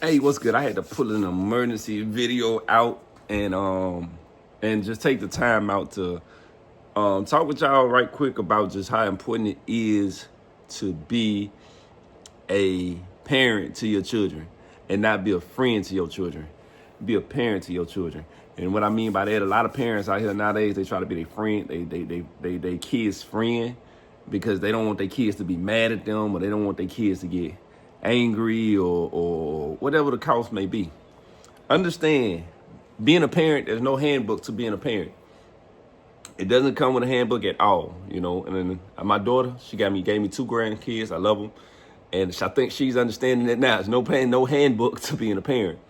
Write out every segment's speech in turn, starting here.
Hey, what's good? I had to pull an emergency video out and just take the time out to talk with y'all right quick about just how important it is to be a parent to your children and not be a friend to your children. Be a parent to your children. And what I mean by that, a lot of parents out here nowadays, they try to be their friend, they kids' friend, because they don't want their kids to be mad at them, or they don't want their kids to get angry or whatever the cost may be. Understand, being a parent, there's no handbook to being a parent. It doesn't come with a handbook at all, you know. And then my daughter, she gave me 2 grandkids. I love them, and I think she's understanding that now. There's no handbook to being a parent,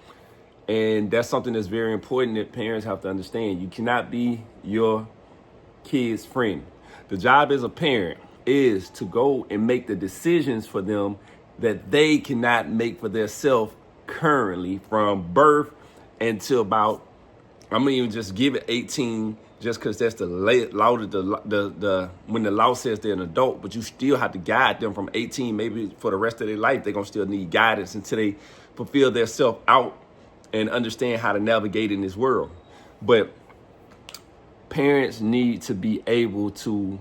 and that's something that's very important that parents have to understand. You cannot be your kid's friend. The job as a parent is to go and make the decisions for them that they cannot make for themselves currently, from birth until about, I'm gonna even just give it 18, just because that's the law, when the law says they're an adult, but you still have to guide them from 18, maybe for the rest of their life. They're gonna still need guidance until they fulfill their self out and understand how to navigate in this world. But parents need to be able to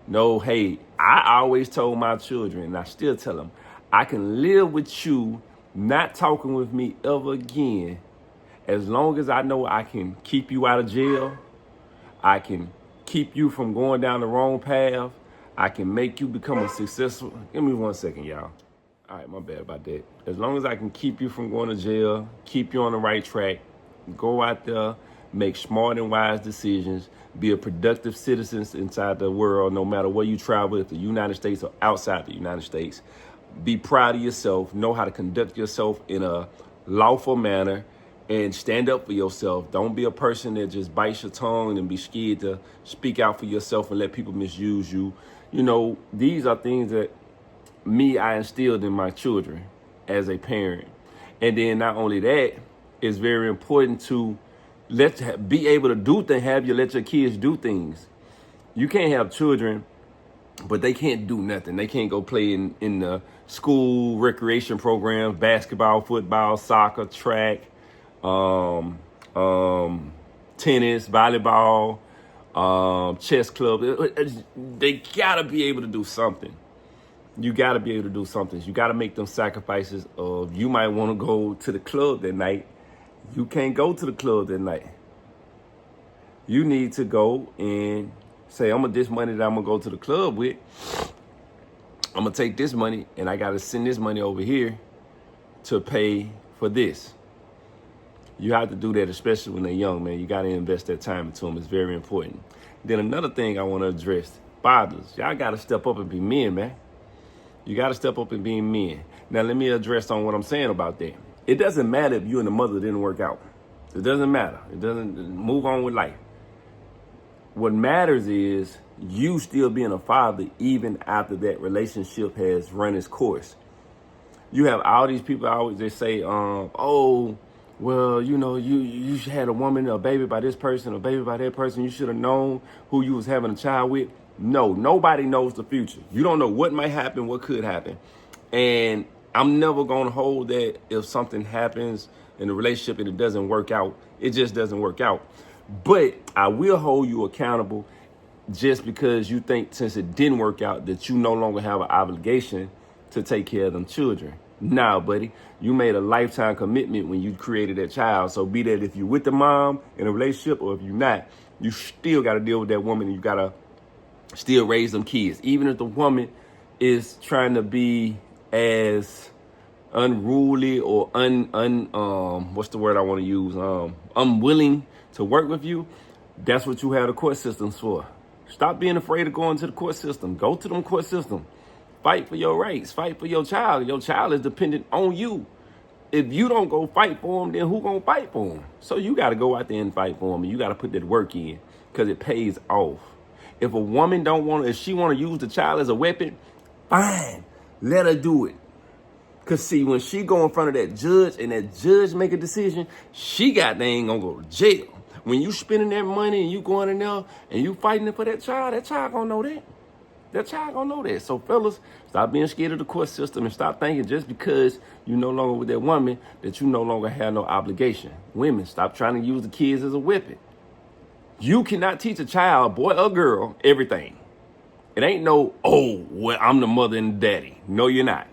know, hey, I always told my children, and I still tell them, I can live with you not talking with me ever again, as long as I know I can keep you out of jail, I can keep you from going down the wrong path, I can make you become a successful. Give me 1 second, y'all. All right, my bad about that. As long as I can keep you from going to jail, keep you on the right track, go out there, make smart and wise decisions, be a productive citizen inside the world, no matter where you travel, if the United States or outside the United States. Be proud of yourself, know how to conduct yourself in a lawful manner, and stand up for yourself. Don't be a person that just bites your tongue and be scared to speak out for yourself and let people misuse you. You know, these are things that I instilled in my children as a parent. And then not only that, it's very important to be able to do things, let your kids do things. You can't have children, but they can't do nothing. They can't go play in the school recreation programs, basketball, football, soccer, track, tennis, volleyball, chess club. They gotta be able to do something. You gotta be able to do something. You gotta make them sacrifices of, you might want to go to the club that night. You can't go to the club that night. You need to go and say, this money that I'm gonna go to the club with, I'm gonna take this money and I gotta send this money over here to pay for this. You have to do that, especially when they're young, man. You gotta invest that time into them. It's very important. Then another thing I wanna address, fathers, y'all gotta step up and be men, man. You gotta step up and be men. Now let me address on what I'm saying about that. It doesn't matter if you and the mother didn't work out. It doesn't matter. It doesn't. Move on with life. What matters is you still being a father even after that relationship has run its course. You have all these people they say, oh, well, you know, you had a woman, a baby by this person, a baby by that person. You should have known who you was having a child with. No, nobody knows the future. You don't know what might happen, what could happen. And I'm never going to hold that if something happens in a relationship and it doesn't work out. It just doesn't work out. But I will hold you accountable just because you think, since it didn't work out, that you no longer have an obligation to take care of them children. Nah, buddy, you made a lifetime commitment when you created that child. So be that if you're with the mom in a relationship or if you're not, you still got to deal with that woman, and you got to still raise them kids. Even if the woman is trying to be as unruly or what's the word I want to use? Unwilling to work with you. That's what you have the court systems for. Stop being afraid of going to the court system. Go to them court system. Fight for your rights. Fight for your child. Your child is dependent on you. If you don't go fight for them, then who gonna fight for them? So you got to go out there and fight for them, and you got to put that work in, because it pays off. If a woman if she want to use the child as a weapon, fine, let her do it. Because, see, when she go in front of that judge and that judge make a decision, they ain't going to go to jail. When you spending that money and you going in there and you fighting for that child gonna know that. That child gonna know that. So fellas, stop being scared of the court system and stop thinking just because you no longer with that woman that you no longer have no obligation. Women, stop trying to use the kids as a weapon. You cannot teach a child, boy or girl, everything. It ain't no, oh, well, I'm the mother and the daddy. No, you're not.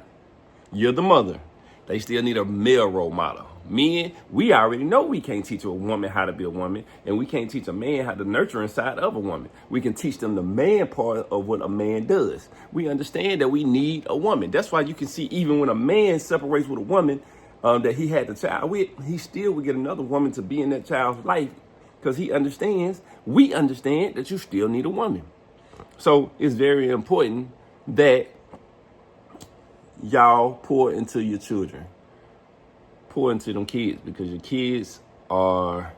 You're the mother. They still need a male role model. Men, we already know we can't teach a woman how to be a woman, and we can't teach a man how to nurture inside of a woman. We can teach them the man part of what a man does. We understand that we need a woman. That's why you can see even when a man separates with a woman that he had the child with, he still would get another woman to be in that child's life because he understands, we understand that you still need a woman. So it's very important that y'all pour into your children. Pour into them kids because your kids are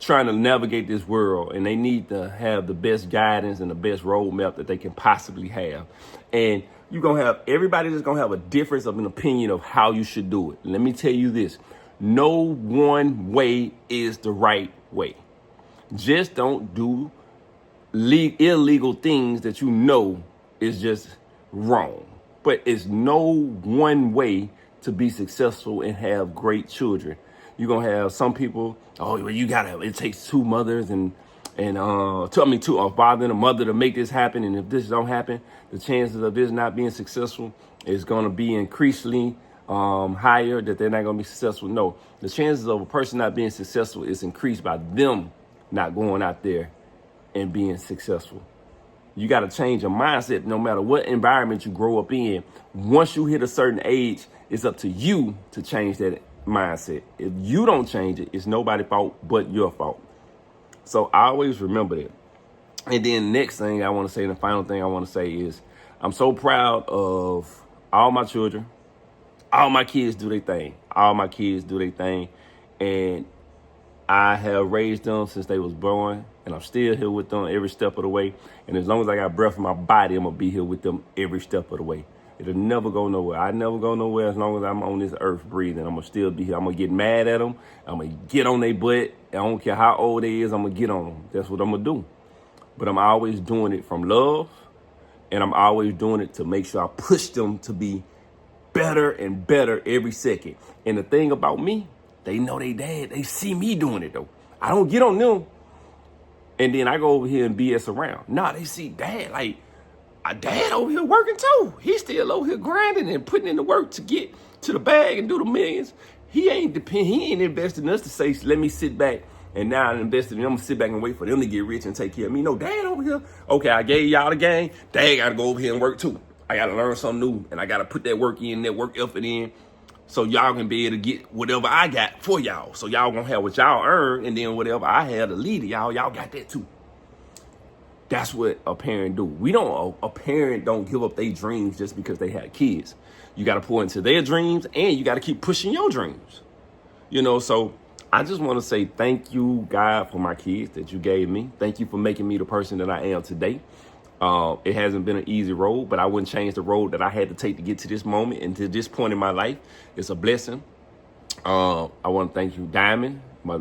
trying to navigate this world and they need to have the best guidance and the best roadmap that they can possibly have. And you're going to have everybody that's going to have a difference of an opinion of how you should do it. Let me tell you this. No one way is the right way. Just don't do illegal things that you know is just wrong. But it's no one way to be successful and have great children. You're gonna have some people, oh, well, it takes two mothers and a father and a mother to make this happen. And if this don't happen, the chances of this not being successful is gonna be increasingly higher that they're not gonna be successful. No, the chances of a person not being successful is increased by them not going out there and being successful. You got to change your mindset no matter what environment you grow up in. Once you hit a certain age, it's up to you to change that mindset. If you don't change it, it's nobody's fault but your fault. So I always remember that. And then next thing I want to say, and the final thing I want to say is I'm so proud of all my children. All my kids do their thing. All my kids do their thing. And I have raised them since they was born, and I'm still here with them every step of the way. And as long as I got breath in my body, I'm going to be here with them every step of the way. It'll never go nowhere. I never go nowhere as long as I'm on this earth breathing. I'm going to still be here. I'm going to get mad at them. I'm going to get on their butt. I don't care how old they is, I'm going to get on them. That's what I'm going to do. But I'm always doing it from love, and I'm always doing it to make sure I push them to be better and better every second. And the thing about me, they know they dad. They see me doing it, though. I don't get on them. And then I go over here and BS around. Nah, they see dad. Like, dad over here working, too. He's still over here grinding and putting in the work to get to the bag and do the millions. He ain't invested in us to say, let me sit back and now I'm invested in them. I'm going to sit back and wait for them to get rich and take care of me. No, dad over here. Okay, I gave y'all the game. Dad got to go over here and work, too. I got to learn something new. And I got to put that work in, that work effort in. So y'all can be able to get whatever I got for y'all. So y'all gonna have what y'all earn, and then whatever I have to lead to y'all got that too. That's what a parent do. A parent don't give up their dreams just because they have kids. You gotta pour into their dreams, and you gotta keep pushing your dreams. So I just wanna say thank you, God, for my kids that you gave me. Thank you for making me the person that I am today. It hasn't been an easy road, but I wouldn't change the road that I had to take to get to this moment and to this point in my life. It's a blessing. I want to thank you, Diamond, my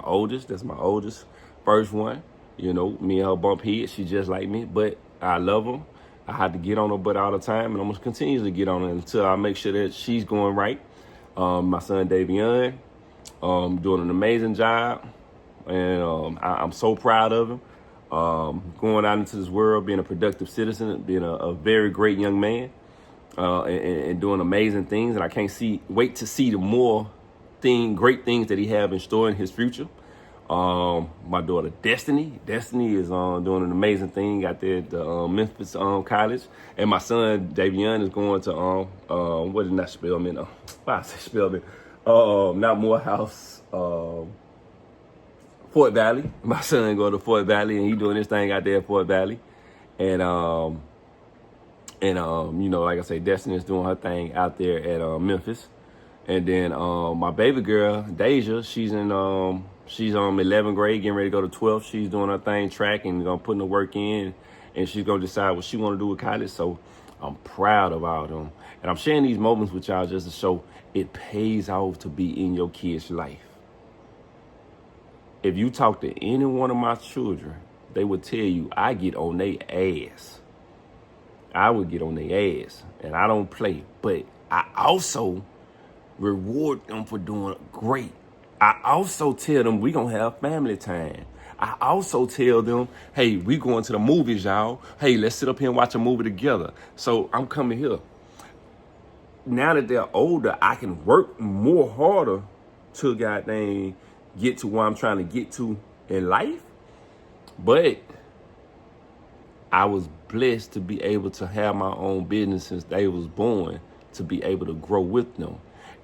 oldest. That's my oldest, first one. Me and her bump heads. She's just like me, but I love her. I have to get on her butt all the time, and I'm going to continue to get on her until I make sure that she's going right. My son, Veon, doing an amazing job, and I'm so proud of him. Going out into this world, being a productive citizen, being a very great young man, and doing amazing things. And I can't wait to see the great things that he have in store in his future. My daughter, Destiny is doing an amazing thing out there at the Memphis College. And my son, Davion, is going to, what is that Spelman? Why I say Spelman? Not Morehouse, Fort Valley. My son go to Fort Valley, and he doing this thing out there at Fort Valley. And like I say, Destiny is doing her thing out there at Memphis. And then my baby girl, Deja, she's in 11th grade, getting ready to go to 12th. She's doing her thing, track, and gonna put the work in, and she's gonna decide what she want to do with college. So I'm proud of all of them. And I'm sharing these moments with y'all just to show it pays off to be in your kid's life. If you talk to any one of my children, they would tell you I get on their ass. I would get on their ass, and I don't play. But I also reward them for doing great. I also tell them we gonna have family time. I also tell them, hey, we going to the movies, y'all. Hey, let's sit up here and watch a movie together. So I'm coming here. Now that they're older, I can work more harder to goddamn get to where I'm trying to get to in life. But I was blessed to be able to have my own business since they was born, to be able to grow with them.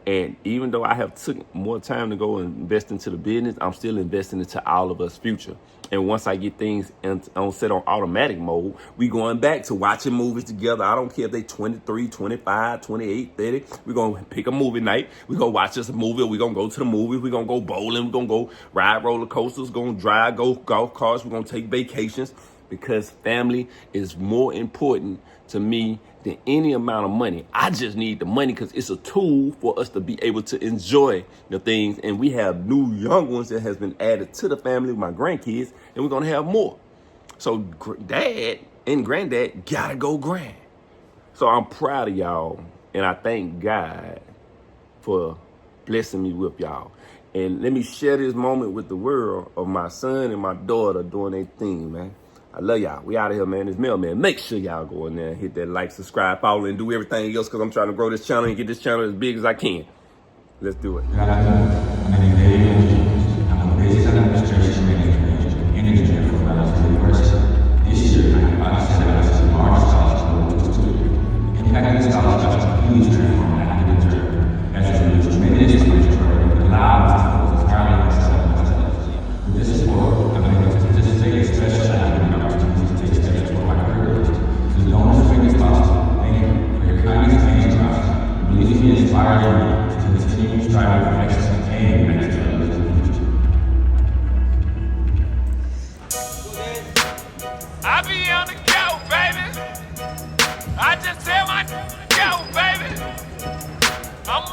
And even though I have took more time to go and invest into the business, I'm still investing into all of us future. And once I get things set on automatic mode, we going back to watching movies together. I don't care if they 23, 25, 28, 30. We're going to pick a movie night. We're going to watch us a movie. We're going to go to the movies. We're going to go bowling. We're going to go ride roller coasters. We're going to drive, go golf carts. We're going to take vacations, because family is more important to me than any amount of money. I just need the money because it's a tool for us to be able to enjoy the things. And we have new young ones that has been added to the family with my grandkids, and we're going to have more. So dad and granddad gotta go grand. So I'm proud of y'all, and I thank God for blessing me with y'all. And let me share this moment with the world of my son and my daughter doing their thing, man. I love y'all. We out of here, man. It's Mailman. Make sure y'all go in there and hit that like, subscribe, follow, and do everything else, because I'm trying to grow this channel and get this channel as big as I can. Let's do it. I'm a business administration manager and engineer for Mann University. This year, I have a large scholarship student. Impacting the scholarship is a huge transform in academic journey. As a result, tremendous experience for allowing us to focus entirely on self-confidence. With this support, I'm able to participate in special academic opportunities to take steps toward my career. To the donors who make this possible, thank you for your kindness and trust. Believe me, inspiring me to continue striving for excellence and excellence. I be on the go, baby. I just tell my go, baby. I'm